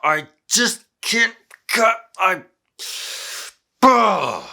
I just can't cut. Ugh.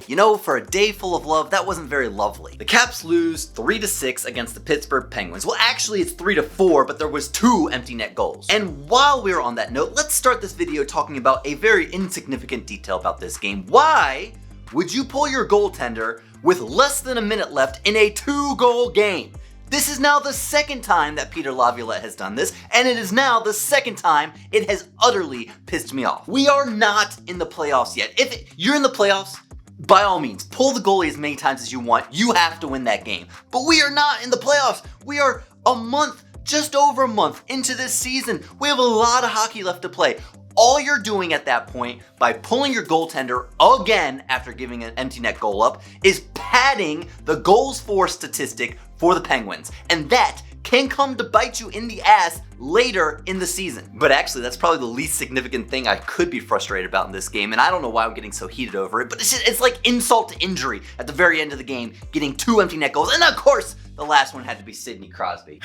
You know, for a day full of love, that wasn't very lovely. The Caps lose 3-6 against the Pittsburgh Penguins. Well, actually it's 3-4, but there was 2 empty net goals. And while we're on that note, let's start this video talking about a very insignificant detail about this game. Why would you pull your goaltender with less than a minute left in a 2-goal game? This is now the second time that Peter Laviolette has done this, and it is now the second time it has utterly pissed me off. We are not in the playoffs yet. If you're in the playoffs, by all means, pull the goalie as many times as you want. You have to win that game. But we are not in the playoffs. We are a month, just over a month into this season. We have a lot of hockey left to play. All you're doing at that point, by pulling your goaltender again after giving an empty net goal up, is padding the goals for statistic for the Penguins. And that can come to bite you in the ass later in the season. But actually, that's probably the least significant thing I could be frustrated about in this game, and I don't know why I'm getting so heated over it, but it's like insult to injury at the very end of the game, getting 2 empty net goals, and of course, the last one had to be Sidney Crosby.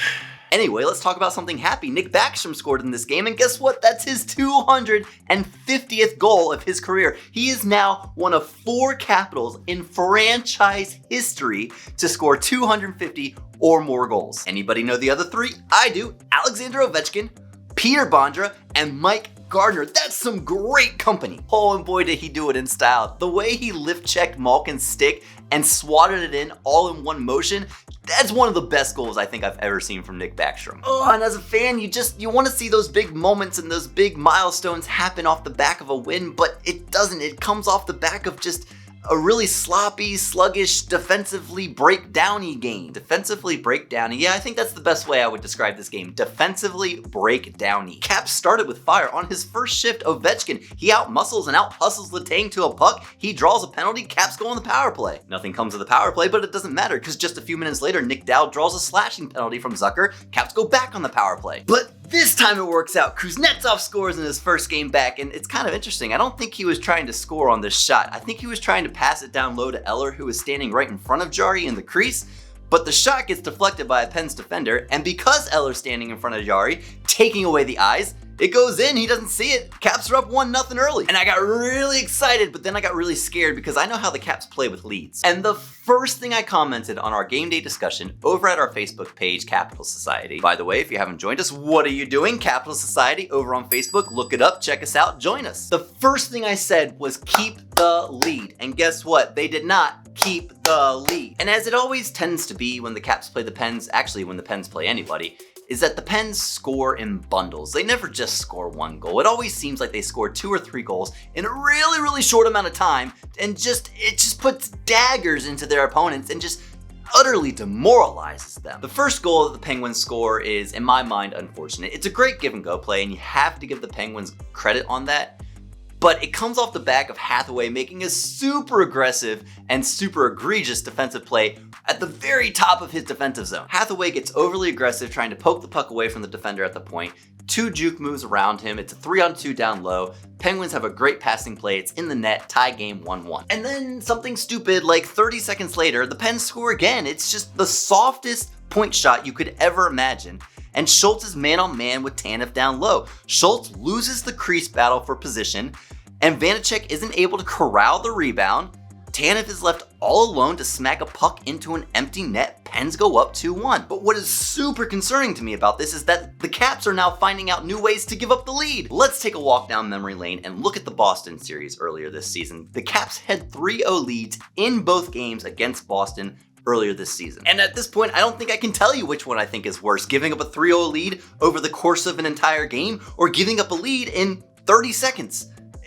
Anyway, let's talk about something happy. Nick Backstrom scored in this game, and guess what? That's his 250th goal of his career. He is now one of 4 Capitals in franchise history to score 250 or more goals. Anybody know the other 3? I do. Alexander Ovechkin, Peter Bondra, and Mike Gardner. That's some great company. Oh, and boy did he do it in style. The way he lift-checked Malkin's stick and swatted it in all in one motion, that's one of the best goals I think I've ever seen from Nick Backstrom. Oh, and as a fan, you want to see those big moments and those big milestones happen off the back of a win, but it doesn't. It comes off the back of just a really sloppy, sluggish, defensively breakdowny game. Defensively breakdowny. Yeah, I think that's the best way I would describe this game. Defensively breakdowny. Caps started with fire on his first shift. Ovechkin, he out-muscles and out-hustles Letang to a puck. He draws a penalty. Caps go on the power play. Nothing comes of the power play, but it doesn't matter because just a few minutes later, Nick Dowd draws a slashing penalty from Zucker. Caps go back on the power play. But this time it works out. Kuznetsov scores in his first game back, and it's kind of interesting. I don't think he was trying to score on this shot. I think he was trying to pass it down low to Eller, who was standing right in front of Jari in the crease, but the shot gets deflected by a Pens defender, and because Eller's standing in front of Jari, taking away the eyes, it goes in, he doesn't see it. Caps are up 1-0 early. And I got really excited, but then I got really scared because I know how the Caps play with leads. And the first thing I commented on our game day discussion over at our Facebook page, Capital Society. By the way, if you haven't joined us, what are you doing? Capital Society over on Facebook. Look it up, check us out, join us. The first thing I said was keep the lead. And guess what? They did not keep the lead. And as it always tends to be when the Caps play the Pens, actually when the Pens play anybody, is that the Pens score in bundles. They never just score 1 goal. It always seems like they score 2 or 3 goals in a really, really short amount of time, and it just puts daggers into their opponents and just utterly demoralizes them. The first goal that the Penguins score is, in my mind, unfortunate. It's a great give and go play, and you have to give the Penguins credit on that. But it comes off the back of Hathaway making a super aggressive and super egregious defensive play at the very top of his defensive zone. Hathaway gets overly aggressive trying to poke the puck away from the defender at the point. 2 juke moves around him. It's a 3-on-2 down low. Penguins have a great passing play. It's in the net, tie game 1-1. And then something stupid like 30 seconds later, the Pens score again. It's just the softest point shot you could ever imagine. And Schultz is man-on-man with Tanev down low. Schultz loses the crease battle for position, and Vanacek isn't able to corral the rebound. Tanev is left all alone to smack a puck into an empty net. Pens go up 2-1. But what is super concerning to me about this is that the Caps are now finding out new ways to give up the lead. Let's take a walk down memory lane and look at the Boston series earlier this season. The Caps had 3-0 leads in both games against Boston earlier this season. And at this point, I don't think I can tell you which one I think is worse, giving up a 3-0 lead over the course of an entire game or giving up a lead in 30 seconds.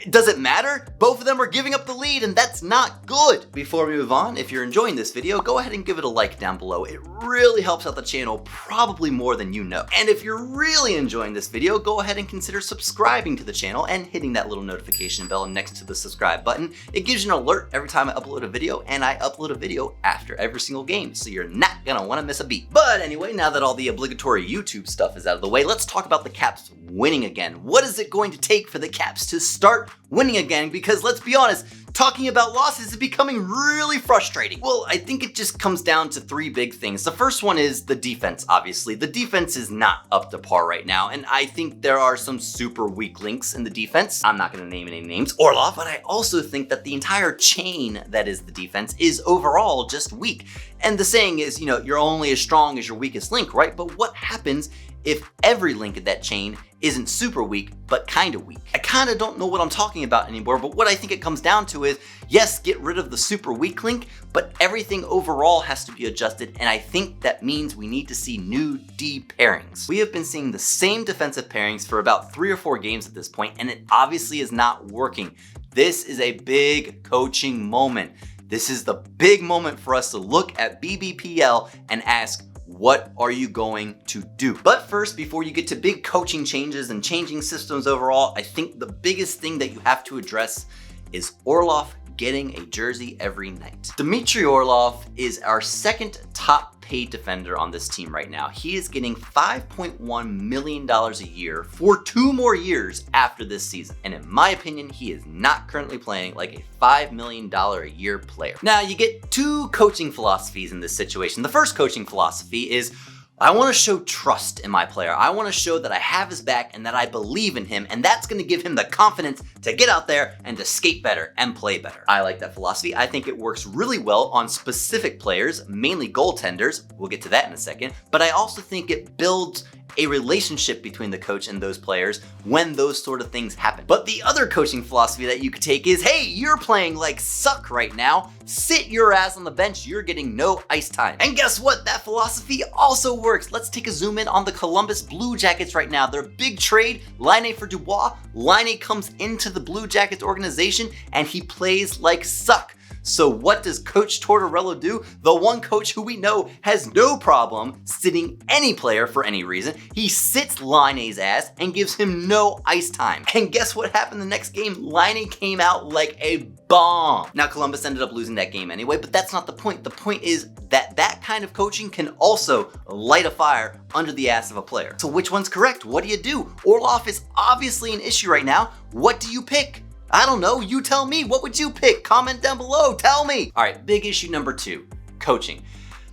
Does it matter? Both of them are giving up the lead, and that's not good. Before we move on, if you're enjoying this video, go ahead and give it a like down below. It really helps out the channel, probably more than you know. And if you're really enjoying this video, go ahead and consider subscribing to the channel and hitting that little notification bell next to the subscribe button. It gives you an alert every time I upload a video, and I upload a video after every single game, so you're not gonna wanna miss a beat. But anyway, now that all the obligatory YouTube stuff is out of the way, let's talk about the Caps winning again. What is it going to take for the Caps to start winning again? Because let's be honest, Talking about losses is becoming really frustrating. Well, I think it just comes down to three big things. The first one is the defense, obviously. The defense is not up to par right now, and I think there are some super weak links in the defense. I'm not gonna name any names, Orlov, but I also think that the entire chain that is the defense is overall just weak. And the saying is, you're only as strong as your weakest link, right? But what happens if every link in that chain isn't super weak, but kind of weak? I kind of don't know what I'm talking about anymore, but what I think it comes down to is, yes, get rid of the super weak link, but everything overall has to be adjusted, and I think that means we need to see new D pairings. We have been seeing the same defensive pairings for about 3 or 4 games at this point, and it obviously is not working. This is a big coaching moment. This is the big moment for us to look at BBPL and ask, what are you going to do? But first, before you get to big coaching changes and changing systems overall, I think the biggest thing that you have to address is Orlov getting a jersey every night. Dmitry Orlov is our second top paid defender on this team right now. He is getting $5.1 million a year for 2 more years after this season. And in my opinion, he is not currently playing like a $5 million a year player. Now, you get 2 coaching philosophies in this situation. The first coaching philosophy is, I want to show trust in my player. I want to show that I have his back and that I believe in him, and that's going to give him the confidence to get out there and to skate better and play better. I like that philosophy. I think it works really well on specific players, mainly goaltenders. We'll get to that in a second. But I also think it builds a relationship between the coach and those players when those sort of things happen. But the other coaching philosophy that you could take is, hey, you're playing like suck right now. Sit your ass on the bench. You're getting no ice time. And guess what? That philosophy also works. Let's take a zoom in on the Columbus Blue Jackets right now. Their big trade, Laine for Dubois. Laine comes into the Blue Jackets organization and he plays like suck. So what does Coach Tortorella do? The one coach who we know has no problem sitting any player for any reason. He sits Laine's ass and gives him no ice time. And guess what happened the next game? Laine came out like a bomb. Now, Columbus ended up losing that game anyway, but that's not the point. The point is that that kind of coaching can also light a fire under the ass of a player. So which one's correct? What do you do? Orlov is obviously an issue right now. What do you pick? I don't know, you tell me. What would you pick? Comment down below, tell me. All right, big issue number 2, coaching.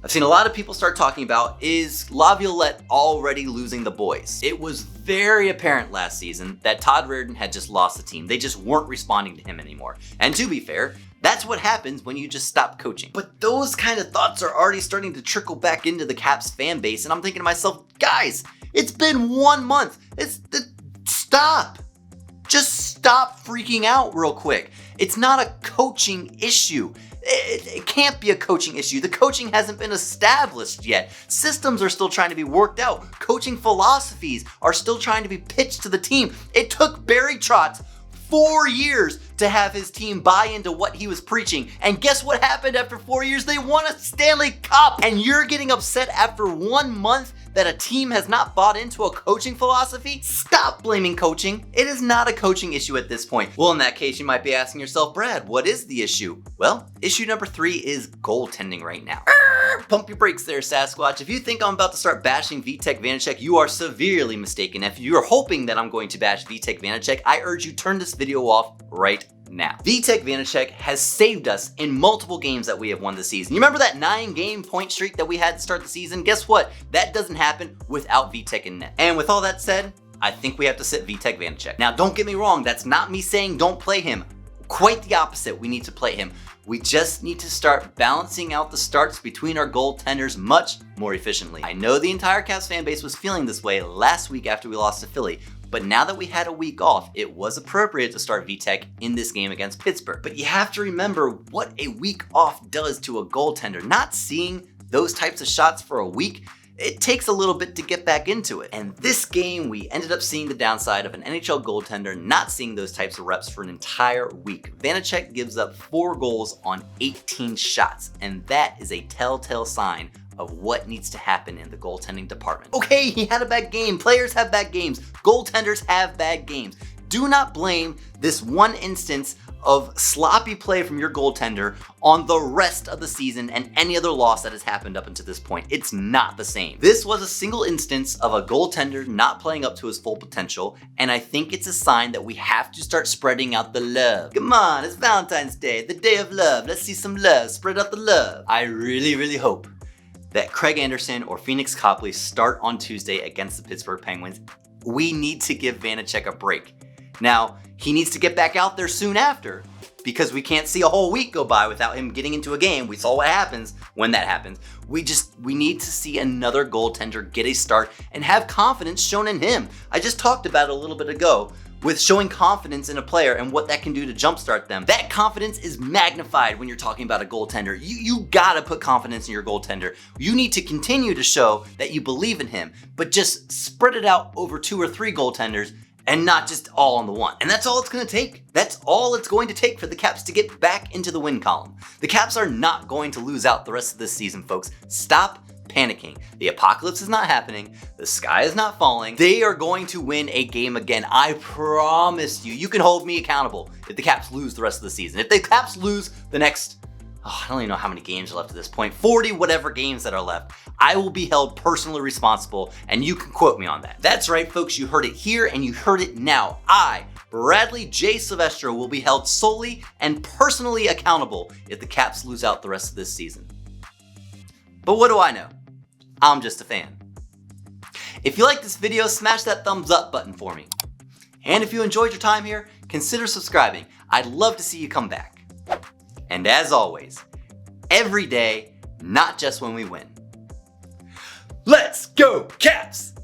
I've seen a lot of people start talking about, is Laviolette already losing the boys? It was very apparent last season that Todd Reardon had just lost the team. They just weren't responding to him anymore. And to be fair, that's what happens when you just stop coaching. But those kind of thoughts are already starting to trickle back into the Caps fan base, and I'm thinking to myself, guys, it's been 1 month. Stop. Just stop freaking out real quick. It's not a coaching issue. It can't be a coaching issue. The coaching hasn't been established yet. Systems are still trying to be worked out. Coaching philosophies are still trying to be pitched to the team. It took Barry Trotz 4 years to have his team buy into what he was preaching. And guess what happened after 4 years? They won a Stanley Cup. And you're getting upset after 1 month that a team has not bought into a coaching philosophy? Stop blaming coaching. It is not a coaching issue at this point. Well, in that case, you might be asking yourself, Brad, what is the issue? Well, issue number 3 is goaltending right now. Pump your brakes there, Sasquatch. If you think I'm about to start bashing Vitek Vanacek, you are severely mistaken. If you're hoping that I'm going to bash Vitek Vanacek, I urge you turn this video off right now. Vitek Vanacek has saved us in multiple games that we have won this season. You remember that 9-game point streak that we had to start the season? Guess what? That doesn't happen without Vitek in net. And with all that said, I think we have to sit Vitek Vanacek. Now, don't get me wrong. That's not me saying don't play him. Quite the opposite. We need to play him. We just need to start balancing out the starts between our goaltenders much more efficiently. I know the entire Caps fan base was feeling this way last week after we lost to Philly, but now that we had a week off, it was appropriate to start Vitek in this game against Pittsburgh. But you have to remember what a week off does to a goaltender. Not seeing those types of shots for a week, it takes a little bit to get back into it. And this game, we ended up seeing the downside of an NHL goaltender not seeing those types of reps for an entire week. Vanacek gives up 4 goals on 18 shots, and that is a telltale sign of what needs to happen in the goaltending department. Okay, he had a bad game. Players have bad games. Goaltenders have bad games. Do not blame this one instance of sloppy play from your goaltender on the rest of the season and any other loss that has happened up until this point. It's not the same. This was a single instance of a goaltender not playing up to his full potential, and I think it's a sign that we have to start spreading out the love. Come on, it's Valentine's Day, the day of love. Let's see some love, spread out the love. I really hope that Craig Anderson or Phoenix Copley start on Tuesday against the Pittsburgh Penguins. We need to give Vanacek a break. Now, he needs to get back out there soon after, because we can't see a whole week go by without him getting into a game. We saw what happens when that happens. We need to see another goaltender get a start and have confidence shown in him. I just talked about it a little bit ago with showing confidence in a player and what that can do to jumpstart them. That confidence is magnified when you're talking about a goaltender. You gotta put confidence in your goaltender. You need to continue to show that you believe in him, but just spread it out over 2 or 3 goaltenders and not just all on the one. And that's all it's gonna take. That's all it's going to take for the Caps to get back into the win column. The Caps are not going to lose out the rest of this season, folks. Stop panicking. The apocalypse is not happening. The sky is not falling. They are going to win a game again. I promise you. You can hold me accountable if the Caps lose the rest of the season. If the Caps lose the next, I don't even know how many games are left at this point, 40 whatever games that are left, I will be held personally responsible, and you can quote me on that. That's right, folks. You heard it here and you heard it now. I, Bradley J. Silvestro, will be held solely and personally accountable if the Caps lose out the rest of this season. But what do I know? I'm just a fan. If you like this video, smash that thumbs up button for me. And if you enjoyed your time here, consider subscribing. I'd love to see you come back. And as always, every day, not just when we win. Let's go, Caps!